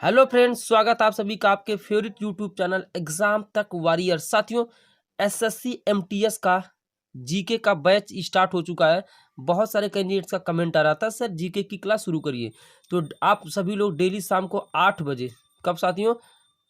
Hello friends, स्वागत आप सभी का आपके फेवरेट यूट्यूब चैनल एग्जाम तक वॉरियर। साथियों, एसएससी एमटीएस का जीके का बैच स्टार्ट हो चुका है। बहुत सारे कैंडिडेट्स का कमेंट आ रहा था, सर जीके की क्लास शुरू करिए। तो आप सभी लोग डेली शाम को 8 बजे, कब साथियों,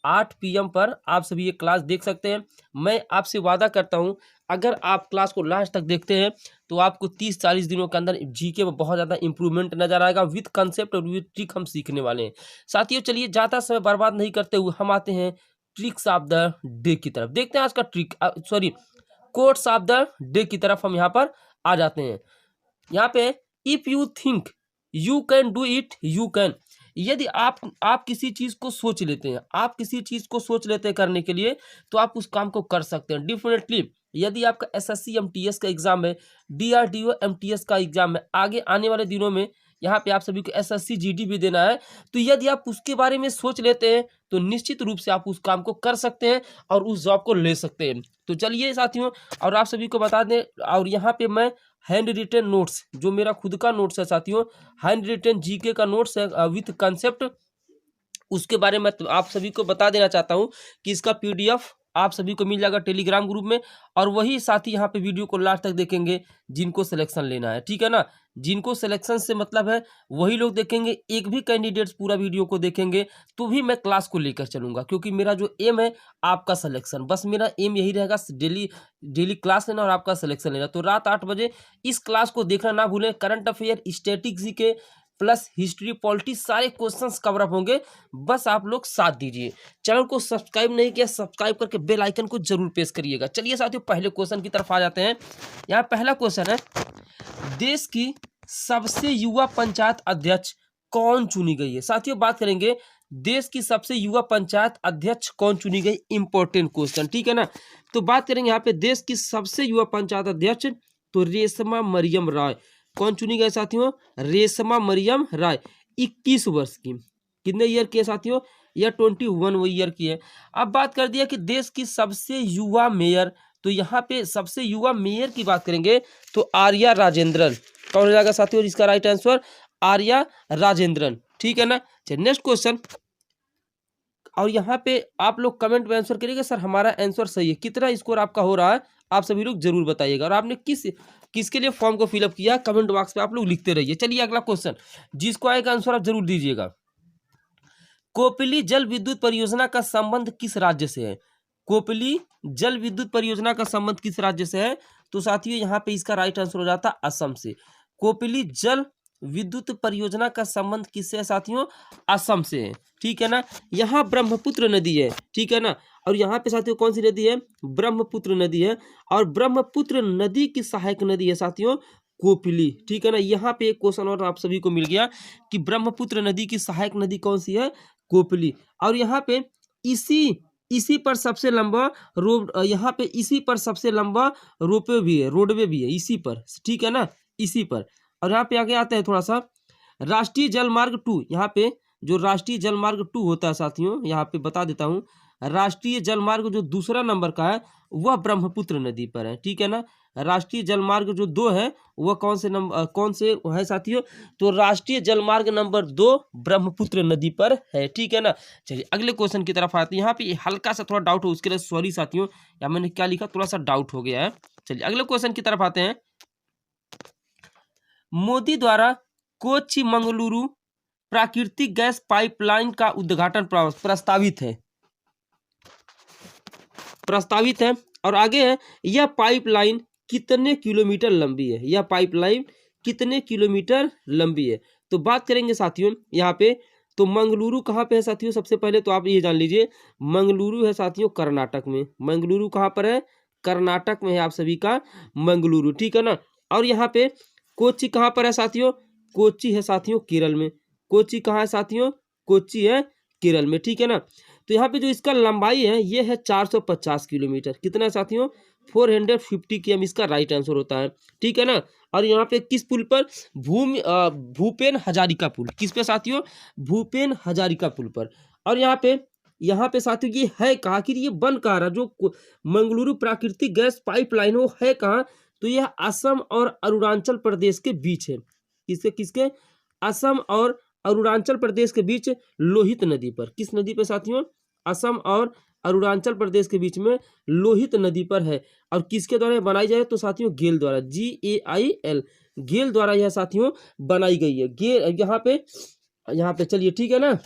8 PM पर आप सभी ये क्लास देख सकते हैं। मैं आपसे वादा करता हूं, अगर आप क्लास को लास्ट तक देखते हैं तो आपको 30-40 दिनों के अंदर जीके में बहुत ज़्यादा इंप्रूवमेंट नजर आएगा। विद कंसेप्ट और विद ट्रिक हम सीखने वाले हैं। साथियों, चलिए ज़्यादा समय बर्बाद नहीं करते हुए हम आते हैं ट्रिक्स ऑफ द डे की तरफ। देखते हैं आज का trick, sorry, quotes of the day की तरफ हम यहाँ पर आ जाते हैं। यहाँ पे if you think you can do it you can. यदि आप किसी चीज को सोच लेते हैं, आप किसी चीज को सोच लेते हैं करने के लिए, तो आप उस काम को कर सकते हैं डेफिनेटली। यदि आपका एसएससी एमटीएस का एग्जाम है, डीआरडीओ एमटीएस का एग्जाम है, आगे आने वाले दिनों में यहाँ पे आप सभी को एसएससी जीडी भी देना है, तो यदि आप उसके बारे में सोच लेते हैं तो निश्चित रूप से आप उस काम को कर सकते हैं और उस जॉब को ले सकते हैं। तो चलिए साथियों, और आप सभी को बता दें, और यहाँ पे मैं हैंड रिटेन नोट्स, जो मेरा खुद का नोट्स है साथियों, हैंड रिटेन जीके का नोट्स है विथ कंसेप्ट, उसके बारे में आप सभी को बता देना चाहता हूं कि इसका पीडीएफ आप सभी को मिल जाएगा टेलीग्राम ग्रुप में। और वही साथी यहाँ पे वीडियो को लास्ट तक देखेंगे जिनको सिलेक्शन लेना है, ठीक है ना। जिनको सिलेक्शन से मतलब है वही लोग देखेंगे। एक भी कैंडिडेट्स पूरा वीडियो को देखेंगे तो भी मैं क्लास को लेकर चलूंगा, क्योंकि मेरा जो एम है आपका सिलेक्शन, बस मेरा एम यही रहेगा, डेली डेली क्लास लेना और आपका सिलेक्शन लेना। तो रात 8 बजे इस क्लास को देखना ना भूलें। करंट अफेयर, स्टैटिक्स के प्लस हिस्ट्री, पॉलिटिक्स, सारे क्वेश्चंस कवर अप होंगे। बस आप लोग साथ दीजिए। चैनल को सब्सक्राइब नहीं किया, सब्सक्राइब करके बेल आइकन को जरूर प्रेस करिएगा। चलिए साथियों, पहले क्वेश्चन की तरफ आ जाते हैं। यहाँ पहला क्वेश्चन है, देश की सबसे युवा पंचायत अध्यक्ष कौन चुनी गई है। साथियों, बात करेंगे देश की सबसे युवा पंचायत अध्यक्ष कौन चुनी गई, इंपॉर्टेंट क्वेश्चन, ठीक है ना। तो बात करेंगे यहाँ पे देश की सबसे युवा पंचायत अध्यक्ष, तो रेशमा मरियम राय कौन चुनी गई साथियों, रेशमा मरियम राय। 21 वर्ष की, कितने ईयर की है साथियों, यह 21 ईयर की है। अब बात कर दिया कि देश की सबसे युवा मेयर, तो यहाँ पे सबसे युवा मेयर की बात करेंगे तो आर्या राजेंद्रन कौन हो जाएगा साथियों, इसका राइट आंसर आर्या राजेंद्रन, ठीक है ना। चलिए नेक्स्ट क्वेश्चन, और यहाँ पे आप लोग कमेंट में आंसर करिएगा, सर हमारा आंसर सही है। कितना स्कोर आपका हो रहा है आप सभी लोग जरूर बताइएगा, और आपने किसके लिए फॉर्म को फिलअप किया कमेंट बॉक्स पे आप लोग लिखते रहिए। चलिए अगला क्वेश्चन, जिसको आएगा आंसर आप जरूर दीजिएगा। कोपली जल विद्युत परियोजना का संबंध किस राज्य से है। कोपली जल विद्युत परियोजना का संबंध किस राज्य से है, तो साथियों यहाँ पे इसका राइट आंसर हो जाता है असम से। कोपली जल विद्युत परियोजना का संबंध किससे है साथियों, असम से है, ठीक है ना। यहाँ ब्रह्मपुत्र नदी है, ठीक है ना, और यहाँ पे साथियों कौन सी नदी है, ब्रह्मपुत्र नदी है, और ब्रह्मपुत्र नदी की सहायक नदी है साथियों कोपली, ठीक है ना। यहाँ पे एक क्वेश्चन और आप सभी को मिल गया कि ब्रह्मपुत्र नदी की सहायक नदी कौन सी है, कोपली। और यहाँ पे इसी पर सबसे लंबा रोड, यहाँ पे इसी पर सबसे लंबा रोपवे भी है, रोडवे भी है इसी पर, ठीक है ना, इसी पर। और यहाँ पे आगे आते हैं थोड़ा सा, राष्ट्रीय जलमार्ग 2, यहाँ पे जो राष्ट्रीय जलमार्ग 2 होता है साथियों, यहाँ पे बता देता हूँ, राष्ट्रीय जलमार्ग जो दूसरा नंबर का है वह ब्रह्मपुत्र नदी पर है, ठीक है ना। राष्ट्रीय जलमार्ग जो 2 है वह कौन से है साथियों, तो राष्ट्रीय जलमार्ग नंबर 2 ब्रह्मपुत्र नदी पर है, ठीक है ना। चलिए अगले क्वेश्चन की तरफ आते हैं। यहाँ पे हल्का सा थोड़ा डाउट हो, उसके लिए सॉरी साथियों, या मैंने क्या लिखा थोड़ा सा डाउट हो गया है। चलिए अगले क्वेश्चन की तरफ आते हैं। मोदी द्वारा कोच्चि मंगलुरु प्राकृतिक गैस पाइपलाइन का उद्घाटन प्रस्तावित है। और आगे है, यह पाइपलाइन कितने किलोमीटर लंबी है, यह पाइपलाइन कितने किलोमीटर लंबी है। तो बात करेंगे साथियों यहाँ पे, तो मंगलुरु कहाँ पे है साथियों, सबसे पहले तो आप ये जान लीजिए, मंगलुरु है साथियों कर्नाटक में। मंगलुरु कहाँ पर है, कर्नाटक में है आप सभी का मंगलुरु, ठीक है ना। और यहाँ पे कोच्चि कहाँ पर है साथियों, कोच्चि है साथियों केरल में। कोच्चि कहाँ है साथियों, कोच्चि है केरल में, ठीक है ना। तो यहाँ पे जो इसका लंबाई है ये है 450 किलोमीटर, कितना है साथियों, 450 km इसका राइट आंसर होता है, ठीक है ना। और यहाँ पे किस पुल पर, भूपेन हजारिका पुल, किस पे साथियों, भूपेन हजारिका पुल पर। और यहाँ पे साथियों ये है कहाँ, आखिर ये बन कहाँ रहा, जो मंगलुरु प्राकृतिक गैस पाइपलाइन वो है कहाँ, तो यह असम और अरुणाचल प्रदेश के बीच है। किसके, असम और अरुणाचल प्रदेश के बीच लोहित नदी पर, किस नदी पर साथियों, असम और अरुणाचल प्रदेश के बीच में लोहित नदी पर है। और किसके द्वारा बनाई जाए तो साथियों गेल द्वारा, GAIL, गेल द्वारा यह साथियों बनाई गई है। गेल यहाँ पे चलिए ठीक है ना।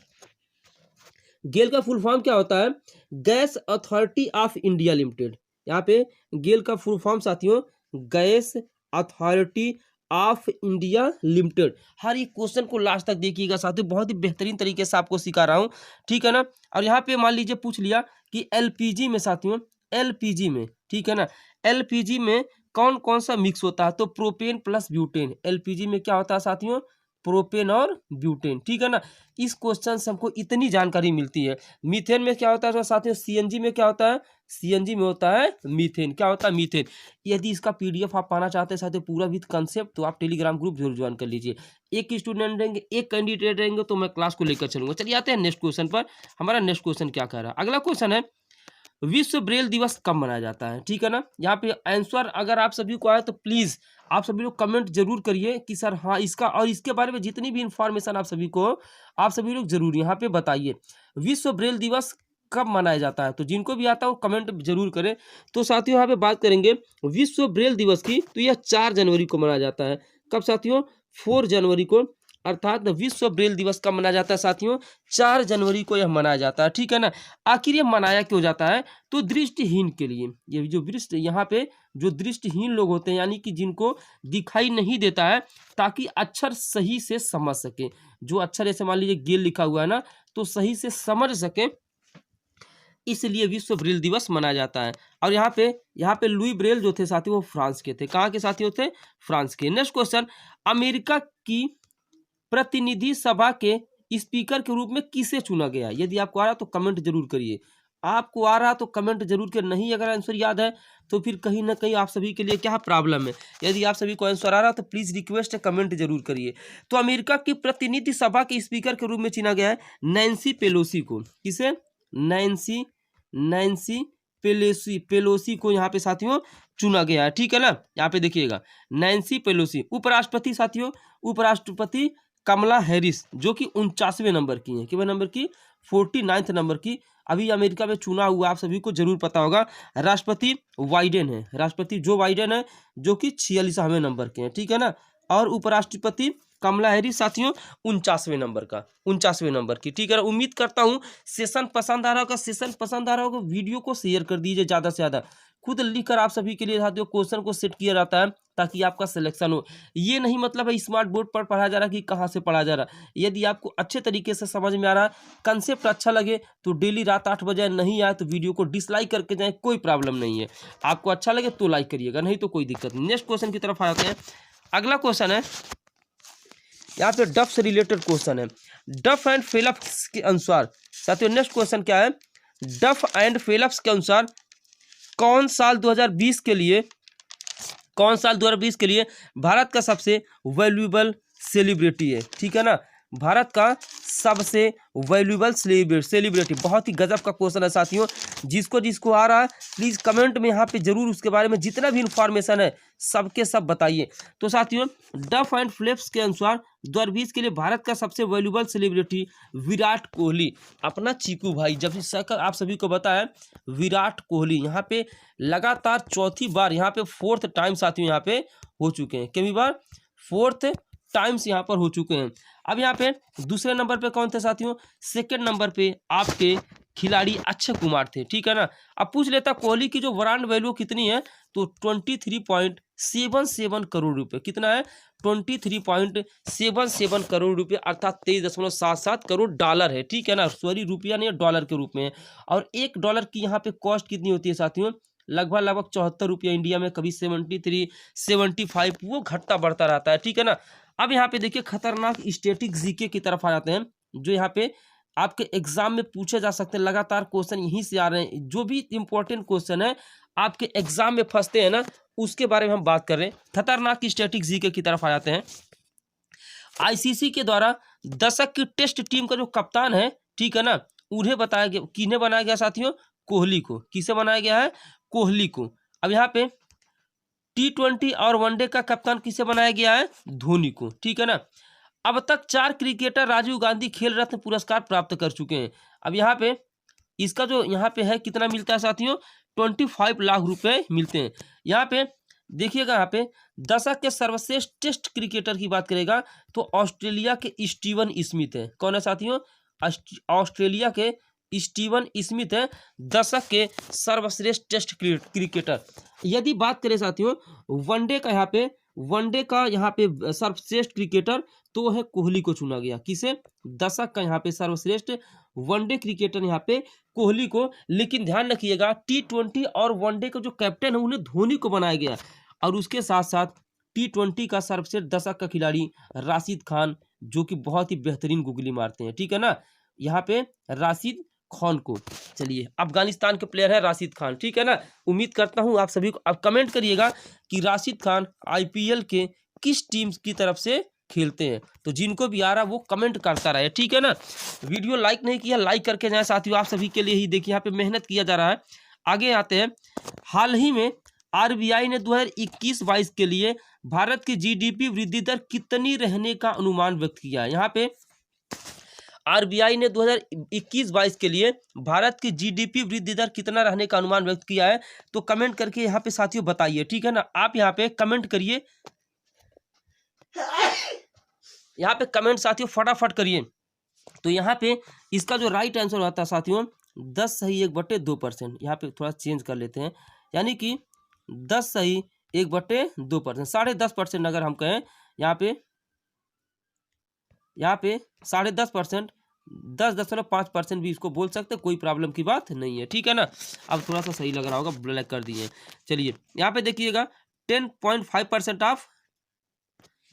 गेल का फुल फॉर्म क्या होता है, gas authority of India limited. यहाँ पे गेल का फुल फॉर्म साथियों gas authority of India limited. हर एक क्वेश्चन को लास्ट तक देखिएगा साथियों, बहुत ही बेहतरीन तरीके से आपको सिखा रहा हूँ, ठीक है ना। और यहाँ पे मान लीजिए पूछ लिया कि LPG में साथियों, LPG में, ठीक है ना, LPG में कौन कौन सा मिक्स होता है, तो प्रोपेन प्लस ब्यूटेन। LPG में क्या होता है साथियों, प्रोपेन और ब्यूटेन, ठीक है ना। इस क्वेश्चन से हमको इतनी जानकारी मिलती है। मीथेन में क्या होता है साथियों, CNG में क्या होता है, CNG में होता है मीथेन। क्या होता है, मीथेन। यदि इसका PDF आप पाना चाहते हैं साथियों पूरा विद कंसेप्ट, तो आप टेलीग्राम ग्रुप जरूर ज्वाइन कर लीजिए। एक स्टूडेंट रहेंगे, एक कैंडिडेट रहेंगे, तो मैं क्लास को लेकर चलूंगा। चलिए आते हैं नेक्स्ट क्वेश्चन पर। हमारा नेक्स्ट क्वेश्चन क्या कह रहा है, अगला क्वेश्चन है विश्व ब्रेल दिवस कब मनाया जाता है, ठीक है ना। यहाँ पे आंसर अगर आप सभी को आए तो प्लीज आप सभी लोग कमेंट जरूर करिए कि सर हाँ इसका, और इसके बारे में जितनी भी इंफॉर्मेशन आप सभी लोग जरूर यहाँ पे बताइए। विश्व ब्रेल दिवस कब मनाया जाता है, तो जिनको भी आता हो कमेंट जरूर करें। तो साथियों यहाँ पे बात करेंगे विश्व ब्रेल दिवस की, तो यह 4 जनवरी को मनाया जाता है। कब साथियों, 4 जनवरी को, अर्थात विश्व ब्रेल दिवस कब मनाया जाता है साथियों, 4 जनवरी को यह मनाया जाता है, ठीक है ना। आखिर ये मनाया क्यों जाता है, तो दृष्टिहीन के लिए। ये जो यहाँ पे जो दृष्टिहीन लोग होते हैं, यानी कि जिनको दिखाई नहीं देता है, ताकि अक्षर सही से समझ सके। जो अक्षर ऐसे मान लीजिए गेल लिखा हुआ है ना, तो सही से समझ सके, इसलिए विश्व ब्रेल दिवस मनाया जाता है। और यहाँ पे लुई ब्रेल जो थे साथी, वो फ्रांस के थे। कहाँ के साथियों थे, फ्रांस के। नेक्स्ट क्वेश्चन, अमेरिका की प्रतिनिधि सभा के स्पीकर के रूप में किसे चुना गया। यदि आपको आ रहा तो कमेंट जरूर करिए, आपको आ रहा तो कमेंट जरूर करिए, नहीं अगर आंसर याद है तो फिर कहीं ना कहीं आप सभी के लिए क्या प्रॉब्लम है। यदि आप सभी को आंसर आ रहा तो प्लीज रिक्वेस्ट है कमेंट जरूर करिए। तो अमेरिका की प्रतिनिधि सभा के स्पीकर के रूप में चुना गया है नैन्सी पेलोसी को। किसे, नैन्सी पेलोसी को यहाँ पे साथियों चुना गया है, ठीक है ना। यहाँ पे देखिएगा नैन्सी पेलोसी। उपराष्ट्रपति साथियों, उपराष्ट्रपति कमला हैरिस, जो कि 49वें नंबर की है, कितने नंबर की, 49th नंबर की। अभी अमेरिका में चुना हुआ, आप सभी को जरूर पता होगा। राष्ट्रपति बाइडेन है, राष्ट्रपति जो बाइडेन है, जो कि 46वें नंबर के हैं, ठीक है ना। और उपराष्ट्रपति कमला हैरिस साथियों 49वें नंबर का, 49वें नंबर की, ठीक है। उम्मीद करता हूँ सेशन पसंद आ रहा होगा, सेशन पसंद आ रहा होगा, वीडियो को शेयर कर दीजिए ज़्यादा से ज़्यादा। खुद लिखकर आप सभी के लिए साथियों क्वेश्चन को सेट किया जाता है, ताकि आपका सिलेक्शन हो। ये नहीं मतलब है स्मार्ट बोर्ड पर पढ़ा जा रहा कि कहाँ से पढ़ा जा रहा। यदि आपको अच्छे तरीके से समझ में आ रहा, कंसेप्ट अच्छा लगे, तो डेली रात 8 बजे नहीं आए तो वीडियो को डिसलाइक करके जाए, कोई प्रॉब्लम नहीं है। आपको अच्छा लगे तो लाइक करिएगा, नहीं तो कोई दिक्कत नहीं। नेक्स्ट क्वेश्चन की तरफ आते हैं। अगला क्वेश्चन है, यहाँ पे डफ से रिलेटेड क्वेश्चन है। डफ एंड फेलिप्स के अनुसार साथियों, नेक्स्ट क्वेश्चन क्या है, डफ एंड फेलिप्स के अनुसार कौन साल 2020 के लिए भारत का सबसे वैल्यूएबल सेलिब्रिटी है, ठीक है ना। भारत का सबसे वैल्यूएबल सेलिब्रिटी, बहुत ही गजब का क्वेश्चन है साथियों। जिसको आ रहा है प्लीज कमेंट में यहाँ पे जरूर उसके बारे में जितना भी इंफॉर्मेशन है सबके सब बताइए। तो साथियों डफ एंड फेलिप्स के अनुसार 2020 के लिए भारत का सबसे वैल्यूएबल सेलिब्रिटी विराट कोहली, अपना चीकू भाई। जब आप सभी को बताया विराट कोहली यहाँ पे लगातार चौथी बार, यहाँ पे 4th टाइम साथियों यहाँ पे हो चुके हैं। कितनी बार, 4th टाइम्स यहाँ पर हो चुके हैं। अब यहाँ पे दूसरे नंबर पे कौन थे साथियों, सेकंड नंबर पे आपके खिलाड़ी अक्षय कुमार थे, ठीक है ना। अब पूछ लेता कोहली की जो ब्रांड वैल्यू कितनी है, तो 23.77 करोड़ रुपए। कितना है, 23.77 करोड़ रुपए, अर्थात 23.77 करोड़ डॉलर है, ठीक है ना। सॉरी रुपया नहीं, डॉलर के रूप में है। और $1 की यहाँ पे कॉस्ट कितनी होती है साथियों, लगभग 74 रुपया इंडिया में, कभी 73, 75, वो घटता बढ़ता रहता है, ठीक है ना। अब यहाँ पे देखिए खतरनाक स्टैटिक जीके की तरफ आ जाते हैं, जो यहाँ पे आपके एग्जाम में पूछे जा सकते हैं। लगातार क्वेश्चन यहीं से आ रहे हैं, जो भी इंपॉर्टेंट क्वेश्चन है आपके एग्जाम में फंसते हैं ना, उसके बारे में हम बात कर रहे हैं। खतरनाक स्टैटिक जीके की तरफ आ जाते हैं। आईसीसी के द्वारा दशक की टेस्ट टीम का जो कप्तान है, ठीक है ना, उन्हें बताया गया, किन्हें बनाया गया साथियों, कोहली को। किसे बनाया गया है, कोहली को। अब यहाँ पे T20 और वनडे का कप्तान किसे बनाया गया है, धोनी को, ठीक है ना। अब तक 4 क्रिकेटर राजीव गांधी खेल रत्न पुरस्कार प्राप्त कर चुके हैं। अब यहाँ पे इसका जो यहाँ पे है कितना मिलता है साथियों, 25 लाख रुपए मिलते हैं। यहाँ पे देखिएगा, यहाँ पे दशक के सर्वश्रेष्ठ टेस्ट क्रिकेटर की बात करेगा तो ऑस्ट्रेलिया के स्टीवन स्मिथ है। कौन है साथियों, ऑस्ट्रेलिया के स्टीवन स्मिथ है दशक के सर्वश्रेष्ठ टेस्ट क्रिकेटर। यदि बात करें साथियों वनडे का, यहाँ पे वनडे का यहाँ पे सर्वश्रेष्ठ क्रिकेटर तो है कोहली को चुना गया। किसे, दशक का यहाँ पे सर्वश्रेष्ठ वनडे क्रिकेटर यहाँ पे कोहली को। लेकिन ध्यान रखिएगा T20 और वनडे का जो कैप्टन है उन्हें धोनी को बनाया गया। और उसके साथ साथ T20 का सर्वश्रेष्ठ दशक का खिलाड़ी राशिद खान, जो कि बहुत ही बेहतरीन गुगली मारते हैं, ठीक है ना, यहाँ पे राशिद खान को। चलिए, अफगानिस्तान के प्लेयर है राशिद खान, ठीक है ना। उम्मीद करता हूँ आप सभी को, आप कमेंट करिएगा कि राशिद खान IPL के किस टीम की तरफ से खेलते हैं। तो जिनको भी आ रहा वो कमेंट करता रहे, ठीक है ना। वीडियो लाइक नहीं किया, लाइक करके जाए साथियों, आप सभी के लिए ही। देखिए यहाँ पे मेहनत किया जा रहा है। आगे आते हैं, हाल ही में RBI ने 2021-22 के लिए भारत की GDP वृद्धि दर कितनी रहने का अनुमान व्यक्त किया है। यहाँ पे RBI ने 2021-22 के लिए भारत की GDP वृद्धि दर कितना रहने का अनुमान व्यक्त किया है। तो कमेंट करके यहाँ पे साथियों बताइए, ठीक है ना। आप यहाँ पे कमेंट करिए, यहाँ पे कमेंट साथियों फटाफट करिए। तो यहाँ पे इसका जो राइट आंसर होता है साथियों 10 सही 1/2%। यहाँ पे थोड़ा चेंज कर लेते हैं, यानी कि 10 सही 1/2%, 10.5% अगर हम कहें यहाँ पे 10.5%, 10.5% भी इसको बोल सकते, कोई प्रॉब्लम की बात नहीं है, ठीक है ना। अब थोड़ा सा सही लग रहा होगा, ब्लैक कर दिए। चलिए यहाँ पे देखिएगा 10.5% ऑफ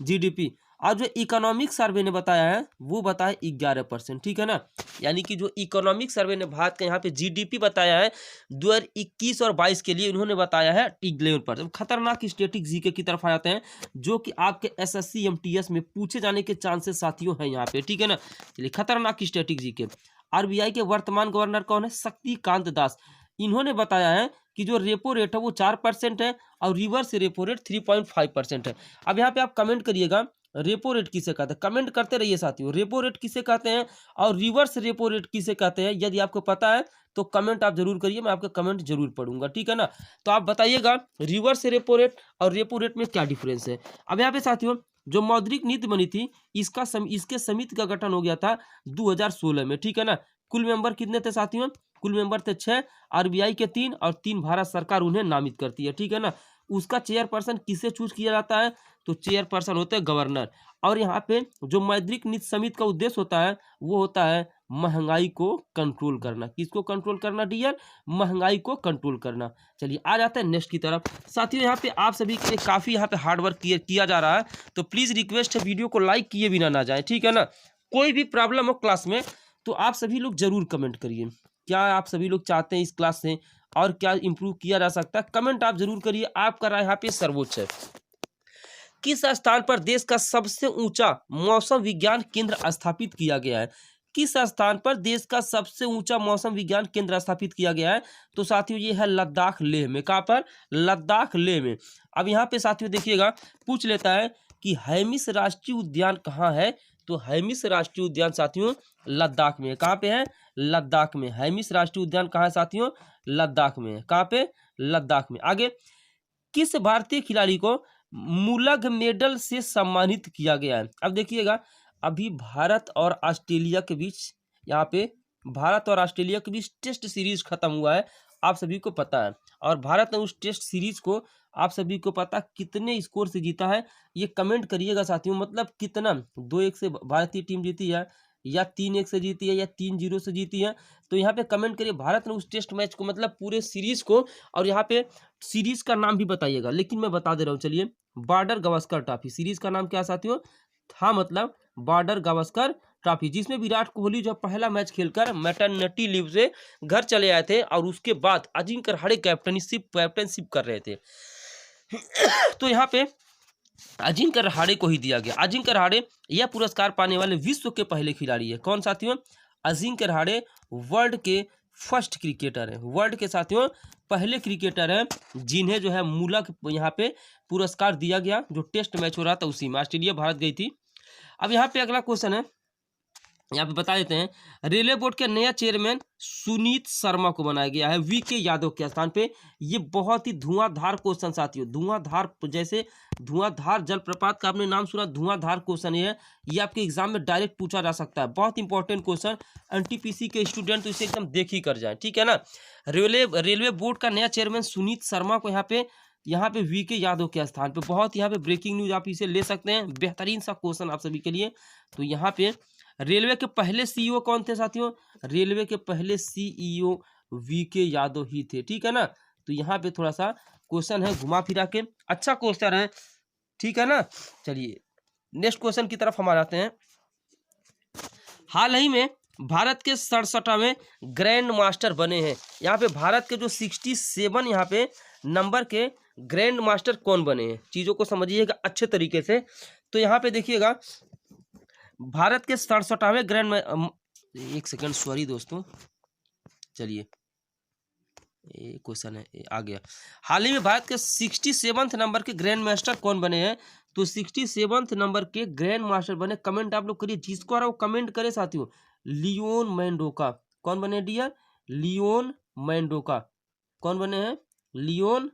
GDP। और जो इकोनॉमिक सर्वे ने बताया है वो बताया 11%, ठीक है ना। यानी कि जो इकोनॉमिक सर्वे ने भारत का यहाँ पे GDP बताया है 2021 और 22 के लिए, उन्होंने बताया है 11%। खतरनाक स्टैटिक जीके की तरफ आ जाते हैं, जो कि आपके SSC MTS में पूछे जाने के चांसेस साथियों हैं यहाँ पे, ठीक है ना। चलिए, खतरनाक स्टैटिक जीके। RBI के वर्तमान गवर्नर कौन है, शक्तिकांत दास। इन्होंने बताया है कि जो रेपो रेट है वो 4% है और रिवर्स रेपो रेट 3.5% है। अब यहाँ पे आप कमेंट करिएगा रेपो रेट किसे कहते हैं, कमेंट करते रहिए साथियों। रेपो रेट किसे कहते हैं और रिवर्स रेपो रेट किसे कहते हैं, यदि आपको पता है तो कमेंट आप जरूर करिए, मैं आपके कमेंट जरूर पढ़ूंगा, ठीक है ना। तो आप बताइएगा रिवर्स रेपो रेट और रेपो रेट में क्या डिफरेंस है। अब यहाँ पे साथियों जो मौद्रिक नीति बनी थी इसके समिति का गठन हो गया था 2016 में, ठीक है ना। कुल मेंबर कितने थे साथियों, कुल मेंबर थे 6, RBI के 3 और 3 भारत सरकार उन्हें नामित करती है, ठीक है ना। उसका चेयरपर्सन किसे चूज किया जाता है, तो चेयरपर्सन होते हैं गवर्नर। और यहाँ पे जो मौद्रिक नीति समिति का उद्देश्य होता है वो होता है महंगाई को कंट्रोल करना। किसको कंट्रोल करना डियर, महंगाई को कंट्रोल करना। चलिए आ जाते हैं नेक्स्ट की तरफ साथियों। यहाँ पे आप सभी के लिए काफ़ी यहाँ पे हार्डवर्क किया जा रहा है, तो प्लीज़ रिक्वेस्ट है वीडियो को लाइक किए बिना ना जाए, ठीक है ना। कोई भी प्रॉब्लम हो क्लास में तो आप सभी लोग जरूर कमेंट करिए, क्या आप सभी लोग चाहते हैं इस क्लास से और क्या इंप्रूव किया जा सकता है, कमेंट आप जरूर करिए। आपका राय यहाँ पे सर्वोच्च है। किस स्थान पर देश का सबसे ऊंचा मौसम विज्ञान केंद्र स्थापित किया गया है, किस स्थान पर देश का सबसे ऊंचा मौसम विज्ञान केंद्र स्थापित किया गया है, तो साथियों ये है लद्दाख लेह में। कहाँ पर, लद्दाख लेह में। अब यहाँ पे साथियों देखिएगा पूछ लेता है कि हैमिस राष्ट्रीय उद्यान कहाँ है, तो हैमिस राष्ट्रीय उद्यान साथियों लद्दाख में है। कहाँ पे है, लद्दाख में। हैमिस राष्ट्रीय उद्यान कहाँ है साथियों, लद्दाख में है। कहाँ पे, लद्दाख में। आगे, किस भारतीय खिलाड़ी को मुलग मेडल से सम्मानित किया गया है। अब देखिएगा अभी भारत और ऑस्ट्रेलिया के बीच, यहाँ पे भारत और ऑस्ट्रेलिया के बीच टेस्ट सीरीज खत्म हुआ है, आप सभी को पता है। और भारत ने उस टेस्ट सीरीज को आप सभी को पता कितने स्कोर से जीता है, ये कमेंट करिएगा साथियों। मतलब कितना, 2-1 से भारतीय टीम जीती है या 3-1 से जीती है या 3-0 से जीती है, तो यहाँ पे कमेंट करिए भारत ने उस टेस्ट मैच को, मतलब पूरे सीरीज को। और यहाँ पे सीरीज का नाम भी बताइएगा, लेकिन मैं बता दे रहा हूँ। चलिए, बॉर्डर गावस्कर ट्रॉफी सीरीज का नाम क्या साथियों था, मतलब बॉर्डर गावस्कर ट्रॉफी, जिसमें विराट कोहली जो पहला मैच खेलकर मैटरनिटी लीव से घर चले आए थे और उसके बाद अजिंक्य रहाणे कैप्टनशिप कर रहे थे। तो यहाँ पे अजिंक्य रहाणे को ही दिया गया। अजिंक्य रहाणे यह पुरस्कार पाने वाले विश्व के पहले खिलाड़ी है। कौन साथियों, अजिंक्य रहाणे वर्ल्ड के फर्स्ट क्रिकेटर है, वर्ल्ड के साथियों पहले क्रिकेटर हैं जिन्हें जो है मुलक यहाँ पे पुरस्कार दिया गया। जो टेस्ट मैच हो रहा था उसी में ऑस्ट्रेलिया भारत गई थी। अब यहाँ पे अगला क्वेश्चन है, यहाँ पे बता देते हैं। रेलवे बोर्ड के नया चेयरमैन सुनीत शर्मा को बनाया गया है वीके यादव के स्थान पे। ये बहुत ही धुआंधार क्वेश्चन साथियों, धुआंधार, जैसे धुआंधार जलप्रपात का आपने नाम सुना, धुआंधार क्वेश्चन ये आपके एग्जाम में डायरेक्ट पूछा जा सकता है। बहुत इंपॉर्टेंट क्वेश्चन, एनटीपीसी के स्टूडेंट तो इसे एकदम देख ही कर जाए, ठीक है ना। रेलवे बोर्ड का नया चेयरमैन सुनीत शर्मा को यहाँ पे वीके यादव के स्थान पे, बहुत यहाँ पे ब्रेकिंग न्यूज आप इसे ले सकते हैं, बेहतरीन सा क्वेश्चन आप सभी के लिए। तो यहाँ पे रेलवे के पहले सीईओ कौन थे साथियों? रेलवे के पहले सीईओ वीके यादव ही थे, ठीक है ना। तो यहाँ पे थोड़ा सा क्वेश्चन है घुमा फिरा के, अच्छा क्वेश्चन है, ठीक है ना। चलिए नेक्स्ट क्वेश्चन की तरफ हम आ जाते हैं। हाल ही में भारत के 67वें ग्रैंड मास्टर बने हैं। यहाँ पे भारत के जो 67 यहाँ पे नंबर के ग्रैंड मास्टर कौन बने हैं, चीज़ों को समझिएगा अच्छे तरीके से। तो यहाँ पे देखिएगा, भारत के 67वें ग्रैंड, एक सेकंड सॉरी दोस्तों, चलिए ये क्वेश्चन है, आ गया। हाल ही में भारत के 67वें नंबर के ग्रैंड मास्टर कौन बने हैं? तो 67वें नंबर के ग्रैंड मास्टर बने, कमेंट आप लोग करिए, जिसको आ रहा हो कमेंट करे साथियों। लियोन मेंडोका कौन बने डियर? लियोन मेंडोका कौन बने हैं? लियोन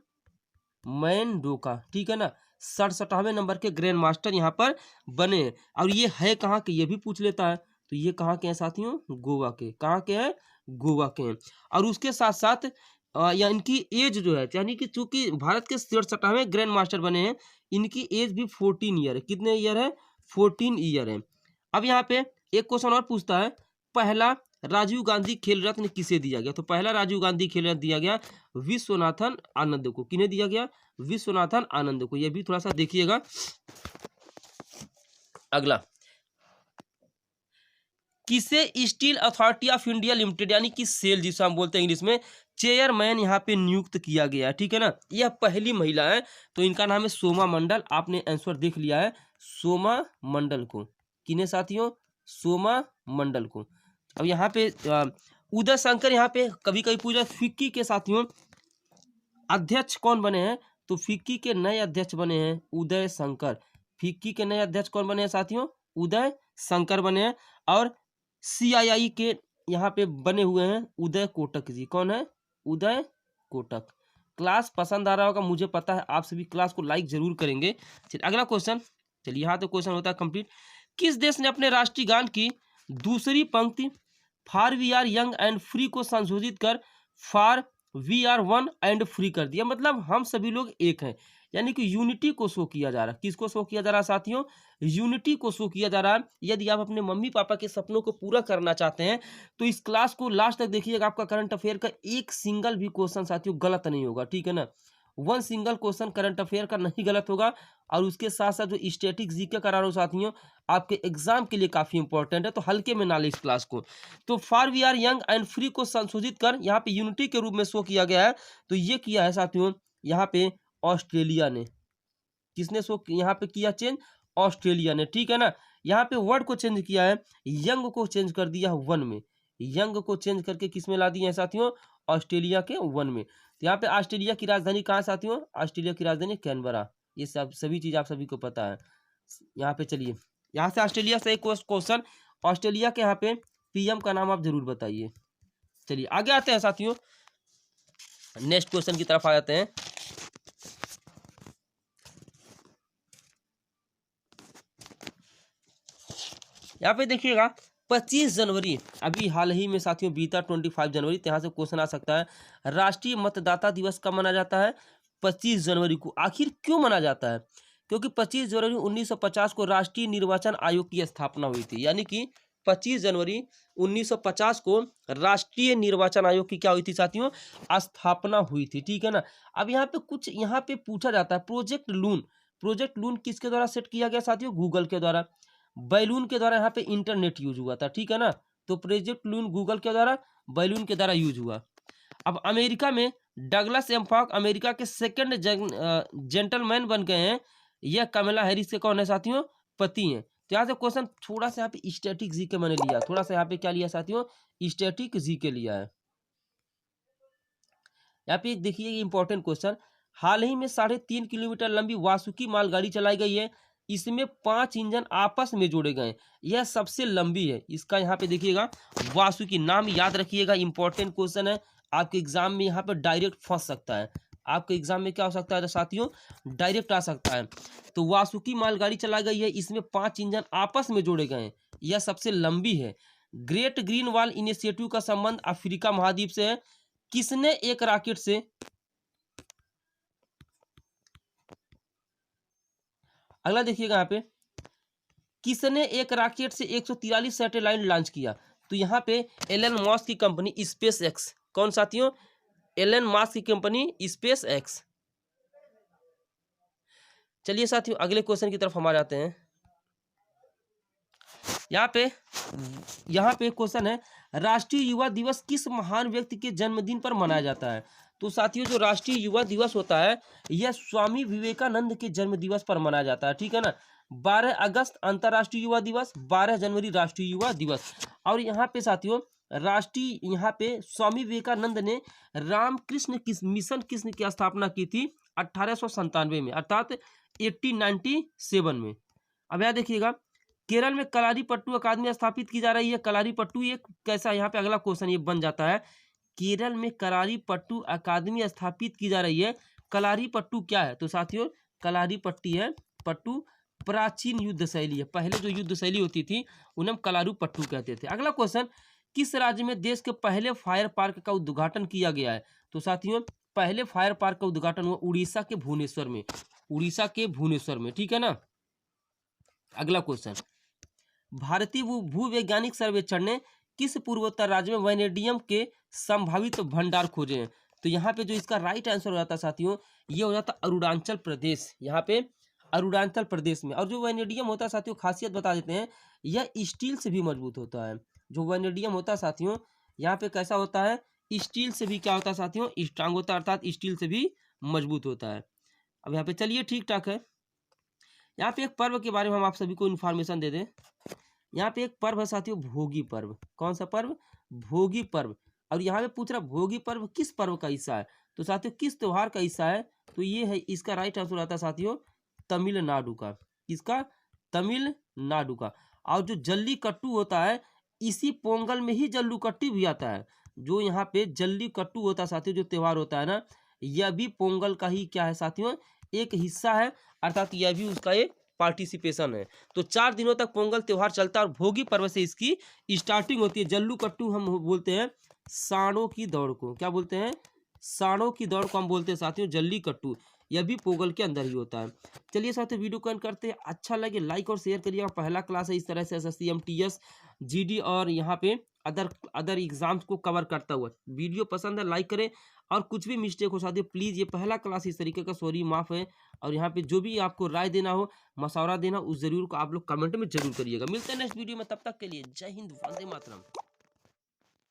मेंडोका, ठीक है ना। 67वें नंबर के ग्रैंड मास्टर यहाँ पर बने हैं। और ये है कहाँ के, ये भी पूछ लेता है। तो ये कहाँ के हैं साथियों? गोवा के। कहाँ के हैं? गोवा के हैं। और उसके साथ साथ या इनकी एज जो है, यानी कि चूंकि भारत के 67वें ग्रैंड मास्टर बने हैं, इनकी एज भी 14 ईयर है। कितने ईयर है? 14 ईयर है। अब यहाँ पे एक क्वेश्चन और पूछता है, पहला राजीव गांधी खेल रत्न किसे दिया गया? तो पहला राजीव गांधी खेल रत्न दिया गया विश्वनाथन आनंद को। किन्हें दिया गया? विश्वनाथन आनंद को। ये भी थोड़ा सा देखिएगा। अगला, किसे steel authority of India limited, यानी कि सेल जिसे हम बोलते हैं इंग्लिश में, चेयरमैन यहाँ पे नियुक्त किया गया है, ठीक है ना। यह पहली महिला है, तो इनका नाम है सोमा मंडल। आपने आंसर देख लिया है, सोमा मंडल को। किन्हें साथियों? सोमा मंडल को। अब यहाँ पे उदय शंकर, यहाँ पे कभी कभी पूछा फिक्की के साथियों अध्यक्ष कौन बने हैं? तो फिक्की के नए अध्यक्ष बने हैं उदय शंकर। फिक्की के नए अध्यक्ष कौन बने हैं साथियों? उदय शंकर बने हैं। और CII के यहाँ पे बने हुए हैं उदय कोटक जी। कौन है? उदय कोटक। क्लास पसंद आ रहा होगा, मुझे पता है आप सभी क्लास को लाइक जरूर करेंगे। चलिए अगला क्वेश्चन, चलिए यहाँ तो क्वेश्चन होता है कंप्लीट। किस देश ने अपने राष्ट्रीय गान की दूसरी पंक्ति for we are young and free को संशोधित कर for we are one and free कर दिया? मतलब हम सभी लोग एक हैं, यानी कि यूनिटी को शो किया जा रहा है। किसको शो किया जा रहा है साथियों? यूनिटी को शो किया जा रहा है। यदि आप अपने मम्मी पापा के सपनों को पूरा करना चाहते हैं तो इस क्लास को लास्ट तक देखिएगा। आपका करंट अफेयर का एक सिंगल भी क्वेश्चन साथियों गलत नहीं होगा, ठीक है ना। One single question current affair का नहीं गलत होगा। और उसके साथ साथ जो स्टैटिक जीके करा रहा हूँ साथियों, आपके एग्जाम के लिए काफी इंपॉर्टेंट है, तो हल्के में ना ले इस क्लास को। तो for we are young and free को संशोधित कर यहाँ पे यूनिटी के रूप में शो किया गया है। तो ये किया है साथियों यहाँ पे ऑस्ट्रेलिया ने। किसने शो यहाँ पे किया चेंज? ऑस्ट्रेलिया ने, ठीक है ना। यहाँ पे वर्ड को चेंज किया है, यंग को चेंज कर दिया वन में। यंग को चेंज करके किस में ला दिए हैं साथियों? ऑस्ट्रेलिया के वन में। तो यहाँ पे ऑस्ट्रेलिया की राजधानी कहाँ साथियों? ऑस्ट्रेलिया की राजधानी कैनबरा। ये सब सभी चीज आप सभी को पता है। यहाँ पे चलिए, यहाँ से ऑस्ट्रेलिया से एक क्वेश्चन, ऑस्ट्रेलिया के यहाँ पे PM का नाम आप जरूर बताइए। चलिए आगे आते हैं साथियों, नेक्स्ट क्वेश्चन की तरफ आ जाते हैं। यहाँ पे देखिएगा 25 जनवरी अभी हाल ही में साथियों बीता 25 जनवरी, तो यहाँ से क्वेश्चन आ सकता है, राष्ट्रीय मतदाता दिवस कब मनाया जाता है? 25 जनवरी को। आखिर क्यों मनाया जाता है? क्योंकि 25 जनवरी 1950 को राष्ट्रीय निर्वाचन आयोग की स्थापना हुई थी। यानी कि 25 जनवरी 1950 को राष्ट्रीय निर्वाचन आयोग की क्या हुई थी साथियों? स्थापना हुई थी, ठीक है ना। अब यहाँ पे कुछ यहाँ पे पूछा जाता है, प्रोजेक्ट लून। प्रोजेक्ट लून किसके द्वारा सेट किया गया साथियों? गूगल के द्वारा। बैलून के द्वारा यहाँ पे इंटरनेट यूज हुआ था, ठीक है ना। तो प्रोजेक्ट लून गूगल के द्वारा, बैलून के द्वारा यूज हुआ। अब अमेरिका में डगलस एम्फॉक अमेरिका के सेकंड जेंटलमैन बन गए हैं। यह कमला हैरिस के कौन है साथियों? पति हैं। तो यहाँ से क्वेश्चन थोड़ा सा यहाँ पे स्टैटिक जीके मैंने लिया, थोड़ा सा यहाँ पे क्या लिया साथियों? स्टैटिक जीके लिया है। यहाँ पे देखिए इंपॉर्टेंट क्वेश्चन, हाल ही में 3.5 किलोमीटर लंबी वासुकी मालगाड़ी चलाई गई है। इसमें 5 इंजन आपस में जोड़े गए। यह सबसे लंबी है। इसका यहाँ पे देखिएगा वासुकी, नाम याद रखिएगा, इंपॉर्टेंट क्वेश्चन है। आपके एग्जाम में यहाँ पे डायरेक्ट फंस सकता है। आपके एग्जाम में क्या हो सकता है साथियों, डायरेक्ट आ सकता है। तो वासुकी मालगाड़ी चला गई है, इसमें 5 इंजन आपस में जोड़े गए हैं, यह सबसे लंबी है। ग्रेट ग्रीन वॉल इनिशिएटिव का संबंध अफ्रीका महाद्वीप से है। किसने एक रॉकेट से, अगला देखिएगा यहाँ पे, किसने एक रॉकेट से 143 सैटेलाइट लॉन्च किया? तो यहाँ पे एलन मस्क की कंपनी स्पेस एक्स। कौन साथियों? एलन मस्क की कंपनी स्पेस एक्स। चलिए साथियों अगले क्वेश्चन की तरफ हम आ जाते हैं। यहाँ पे क्वेश्चन है, राष्ट्रीय युवा दिवस किस महान व्यक्ति के जन्मदिन पर मनाया जाता है? तो साथियों जो राष्ट्रीय युवा दिवस होता है यह स्वामी विवेकानंद के जन्म दिवस पर मनाया जाता है, ठीक है ना। 12 अगस्त अंतर्राष्ट्रीय युवा दिवस, 12 जनवरी राष्ट्रीय युवा दिवस। और यहाँ पे साथियों यहाँ पे स्वामी विवेकानंद ने रामकृष्ण मिशन किस्म की स्थापना की थी 1897 में, अर्थात 1897 में। अब यहाँ देखिएगा, केरल में कलारीपट्टू अकादमी स्थापित की जा रही है। कलारीपट्टू एक कैसा, यहाँ पे अगला क्वेश्चन ये बन जाता है, केरल में कलारीपट्टू अकादमी स्थापित की जा रही है। कलारीपट्टू क्या है? तो साथियों कलारीपट्टी है पट्टू प्राचीन युद्ध शैली है। पहले जो युद्ध शैली होती थी उन्हें हम कलारीपट्टू कहते थे। अगला क्वेश्चन, किस राज्य में देश के पहले फायर पार्क का उद्घाटन किया गया है? तो साथियों पहले फायर पार्क का उद्घाटन हुआ उड़ीसा के भुवनेश्वर में, उड़ीसा के भुवनेश्वर में, ठीक है ना। अगला क्वेश्चन, भारतीय भूवैज्ञानिक सर्वेक्षण ने किस पूर्वोत्तर राज्य में वैनेडियम के संभावित भंडार खोजे हैं? तो यहाँ पे जो इसका राइट आंसर हो जाता है साथियों, ये हो जाता अरुणाचल प्रदेश। यहाँ पे अरुणाचल प्रदेश में। और जो वैनेडियम होता है साथियों, खासियत बता देते हैं, यह स्टील से भी मजबूत होता है। जो वैनेडियम होता है साथियों, यहाँ पे कैसा होता है, स्टील से भी क्या होता है साथियों, स्ट्रांग होता है, अर्थात स्टील से भी मजबूत होता है। अब यहाँ पे चलिए ठीक ठाक है। यहाँ पे एक पर्व के बारे में हम आप सभी को इन्फॉर्मेशन दे दें। यहाँ पे एक पर्व है साथियों, भोगी पर्व। कौन सा पर्व? भोगी पर्व। और यहाँ पे पूछ रहा भोगी पर्व किस पर्व का हिस्सा है? तो साथियों किस त्योहार का हिस्सा है? तो ये है, इसका राइट आंसर आता है साथियों तमिलनाडु का। इसका तमिलनाडु का। और जो जल्लीकट्टू होता है, इसी पोंगल में ही जल्लीकट्टू भी आता है। जो यहाँ पे जल्लीकट्टू होता है साथियों, जो त्योहार होता है ना, यह भी पोंगल का ही क्या है साथियों, एक हिस्सा है, अर्थात यह भी उसका एक पार्टिसिपेशन है। तो 4 दिनों तक पोंगल त्योहार चलता है और भोगी पर्व से इसकी स्टार्टिंग होती है। जल्लीकट्टू हम बोलते हैं सांडों की दौड़ को, क्या बोलते हैं? सांडों की दौड़ को हम बोलते हैं साथियों जल्लीकट्टू। यह भी पोंगल के अंदर ही होता है। चलिए साथियों वीडियो को एंड करते हैं। अच्छा लगे लाइक और शेयर करिएगा। पहला क्लास है इस तरह से एसएससी एमटीएस जीडी और यहाँ पे अदर एग्जाम्स को कवर करता हुआ। वीडियो पसंद है लाइक करें, और कुछ भी मिस्टेक हो साथियों प्लीज़, ये पहला क्लास इस तरीके का, सॉरी माफ़ है। और यहाँ पे जो भी आपको राय देना हो, मशवरा देना, उस जरूर को आप लोग कमेंट में जरूर करिएगा। मिलते हैं नेक्स्ट वीडियो में, तब तक के लिए जय हिंद, वंदे मातरम।